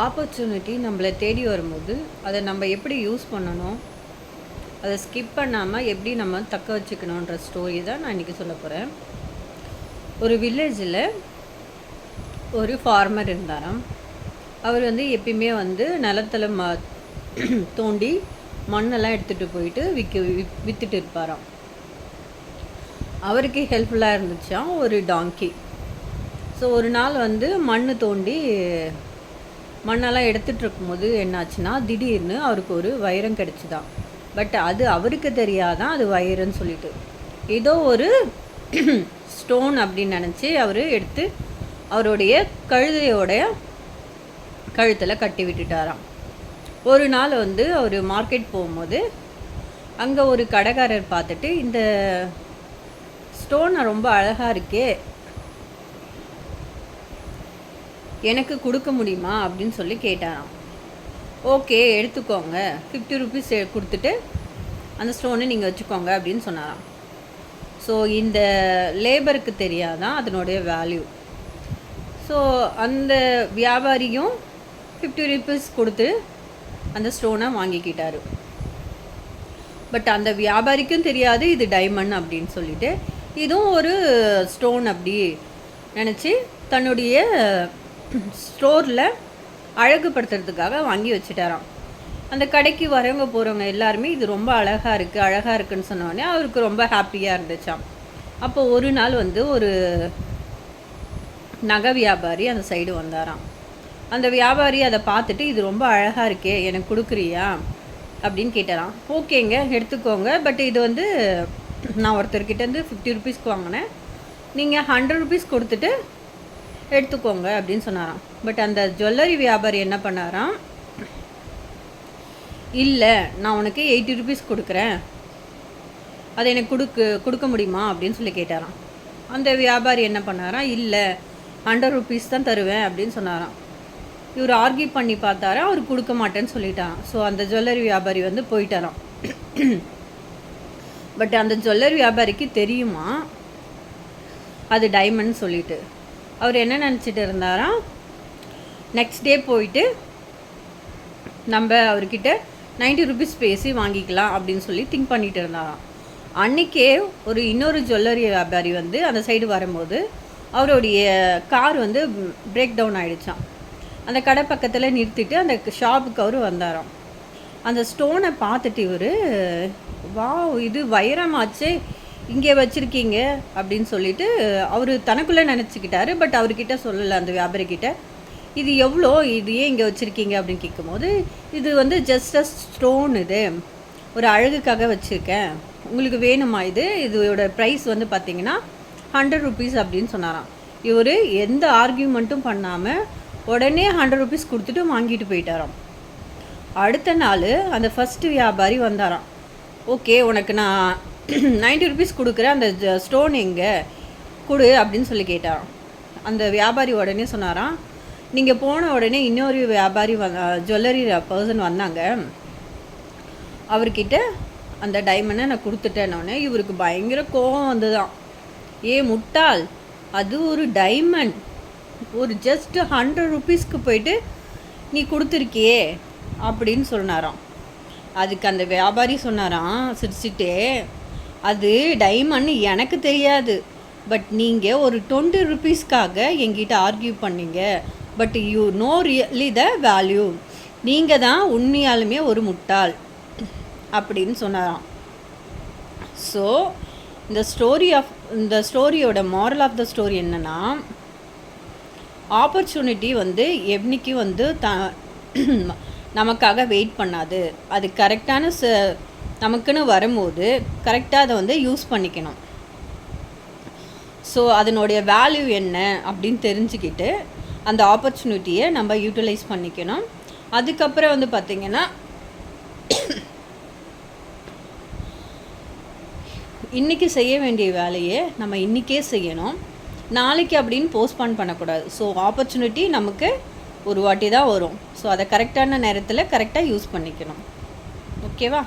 Opportunity நம்மளை தேடி வரும்போது அதை நம்ம எப்படி யூஸ் பண்ணணும், அதை ஸ்கிப் பண்ணாமல் எப்படி நம்ம தக்க வச்சுக்கணுன்ற ஸ்டோரி தான் நான் இன்றைக்கி சொல்ல போகிறேன். ஒரு வில்லேஜில் ஒரு ஃபார்மர் இருந்தாராம். அவர் எப்பயுமே நிலத்தில் தோண்டி மண்ணெல்லாம் எடுத்துகிட்டு போயிட்டு விற்றுட்டு இருப்பாராம். அவருக்கு ஹெல்ப்ஃபுல்லாக இருந்துச்சாம் ஒரு டாங்கி. ஸோ ஒரு நாள் மண் தோண்டி மண்ணெல்லாம் எடுத்துகிட்டு இருக்கும்போது என்னாச்சுன்னா, திடீர்னு அவருக்கு ஒரு வைரம் கிடச்சிதான். பட் அது அவருக்கு தெரியாதான் அது வைரம்னு சொல்லிட்டு, ஏதோ ஒரு ஸ்டோன் அப்படின்னு நினச்சி அவர் எடுத்து அவருடைய கழுதையோடைய கழுத்தில் கட்டி விட்டுட்டாராம். ஒரு நாள் அவர் மார்க்கெட் போகும்போது அங்கே ஒரு கடைக்காரர் பார்த்துட்டு, இந்த ஸ்டோன் ரொம்ப அழகாக இருக்கே, எனக்கு கொடுக்க முடியுமா அப்படின்னு சொல்லி கேட்டாராம். ஓகே எடுத்துக்கோங்க, 50 ருபீஸ் கொடுத்துட்டு அந்த ஸ்டோனை நீங்கள் வச்சுக்கோங்க அப்படின்னு சொன்னாராம். ஸோ இந்த லேபருக்கு தெரியாதான் அதனுடைய வேல்யூ. ஸோ அந்த வியாபாரியும் 50 ருபீஸ் கொடுத்து அந்த ஸ்டோனை வாங்கிக்கிட்டாரு. பட் அந்த வியாபாரிக்கும் தெரியாது இது டைமண்ட் அப்படின்னு சொல்லிட்டு, இதுவும் ஒரு ஸ்டோன் அப்படி நினச்சி தன்னுடைய ஸ்டோரில் அழகுபடுத்துறதுக்காக வாங்கி வச்சுட்டாராம். அந்த கடைக்கு வரவங்க போகிறவங்க எல்லாருமே இது ரொம்ப அழகாக இருக்குன்னு சொன்னோடனே அவருக்கு ரொம்ப ஹாப்பியாக இருந்துச்சாம். அப்போ ஒரு நாள் ஒரு நகை வியாபாரி அந்த சைடு வந்தாராம். அந்த வியாபாரி அதை பார்த்துட்டு, இது ரொம்ப அழகாக இருக்கே, எனக்கு கொடுக்குறியா அப்படின்னு கேட்டாராம். ஓகேங்க எடுத்துக்கோங்க, பட் இது நான் ஒருத்தர்கிட்டேருந்து 50 ருபீஸ்க்கு வாங்கினேன், நீங்கள் 100 ருபீஸ் கொடுத்துட்டு எடுத்துக்கோங்க அப்படின்னு சொன்னாராம். பட் அந்த ஜுவல்லரி வியாபாரி என்ன பண்ணாராம், இல்லை நான் உனக்கு 80 ருபீஸ் கொடுக்குறேன், அதை எனக்கு கொடுக்க முடியுமா அப்படின்னு சொல்லி கேட்டாராம். அந்த வியாபாரி என்ன பண்ணாராம், இல்லை 100 ருபீஸ் தான் தருவேன் அப்படின்னு சொன்னாராம். இவர் ஆர்கியூ பண்ணி பார்த்தாரா, அவர் கொடுக்க மாட்டேன்னு சொல்லிட்டாராம். ஸோ அந்த ஜுவல்லரி வியாபாரி போயிட்டாராம். பட் அந்த ஜுவல்லரி வியாபாரிக்கு தெரியுமா அது டைமண்ட் சொல்லிட்டு. அவர் என்ன நினச்சிட்டு இருந்தாராம், நெக்ஸ்ட் டே போயிட்டு நம்ம அவர்கிட்ட 90 ருபீஸ் பேசி வாங்கிக்கலாம் அப்படின்னு சொல்லி திங்க் பண்ணிட்டு இருந்தாராம். அன்றைக்கே இன்னொரு ஜுவல்லரி வியாபாரி அந்த சைடு வரும்போது அவருடைய கார் பிரேக் டவுன் ஆகிடுச்சான். அந்த கடை பக்கத்தில் நிறுத்திட்டு அந்த ஷாப்புக்கு அவர் வந்தாராம். அந்த ஸ்டோனை பார்த்துட்டு இவர், வா இது வைரமாச்சே, இங்கே வச்சுருக்கீங்க அப்படின்னு சொல்லிட்டு அவர் தனக்குள்ளே நினச்சிக்கிட்டாரு. பட் அவர்கிட்ட சொல்லலை அந்த வியாபாரிக்கிட்ட, இது எவ்வளோ, இது ஏன் இங்கே வச்சுருக்கீங்க அப்படின்னு கேட்கும்போது, இது ஜஸ்ட் அ ஸ்டோன், இது ஒரு அழகுக்காக வச்சுருக்கேன், உங்களுக்கு வேணுமா, இதோட ப்ரைஸ் பார்த்தீங்கன்னா 100 ருபீஸ் அப்படின்னு சொன்னாராம். இவர் எந்த ஆர்கியூமெண்ட்டும் பண்ணாமல் உடனே 100 ருபீஸ் கொடுத்துட்டு வாங்கிட்டு போயிட்டாராம். அடுத்த நாள் அந்த ஃபஸ்ட்டு வியாபாரி வந்தாராம். ஓகே உனக்கு நான் 90 ருபீஸ் கொடுக்குறேன், அந்த ஸ்டோன் எங்கே கொடு அப்படின்னு சொல்லி கேட்டாராம். அந்த வியாபாரி உடனே சொன்னாராம், நீங்கள் போன உடனே இன்னொரு வியாபாரி ஜுவல்லரி பர்சன் வந்தாங்க, அவர்கிட்ட அந்த டைமண்டை நான் கொடுத்துட்டேன்னொடனே இவருக்கு பயங்கர கோபம் வந்துதான். ஏ முட்டாள், அது ஒரு டைமண்ட், ஒரு ஜஸ்ட் 100 ருபீஸ்க்கு போயிட்டு நீ கொடுத்துருக்கியே அப்படின்னு சொன்னாராம். அதுக்கு அந்த வியாபாரி சொன்னாராம் சிரிச்சுட்டே, அது டைமண்ட் எனக்கு தெரியாது, பட் நீங்கள் ஒரு 20 ருபீஸ்க்காக என்கிட்ட ஆர்கியூ பண்ணீங்க, but you know really the value, நீங்கள் தான் உண்மையாலுமே ஒரு முட்டாள் அப்படின்னு சொன்னாராம். ஸோ இந்த ஸ்டோரியோட மாரல் ஆஃப் த ஸ்டோரி என்னென்னா, ஆப்பர்ச்சுனிட்டி என்றைக்கும் நமக்காக வெயிட் பண்ணாது. அது கரெக்டான நமக்குன்னு வரும்போது கரெக்டாக அதை யூஸ் பண்ணிக்கணும். ஸோ அதனுடைய வேல்யூ என்ன அப்படின்னு தெரிஞ்சுக்கிட்டு அந்த ஆப்பர்ச்சுனிட்டியை நம்ம யூட்டிலைஸ் பண்ணிக்கணும். அதுக்கப்புறம் பார்த்திங்கன்னா, இன்றைக்கி செய்ய வேண்டிய வேலையை நம்ம இன்றைக்கே செய்யணும், நாளைக்கு அப்படின்னு போஸ்ட்பான் பண்ணக்கூடாது. ஸோ ஆப்பர்ச்சுனிட்டி நமக்கு ஒரு வாட்டி தான் வரும். ஸோ அதை கரெக்டான நேரத்தில் கரெக்டாக யூஸ் பண்ணிக்கணும். ஓகேவா?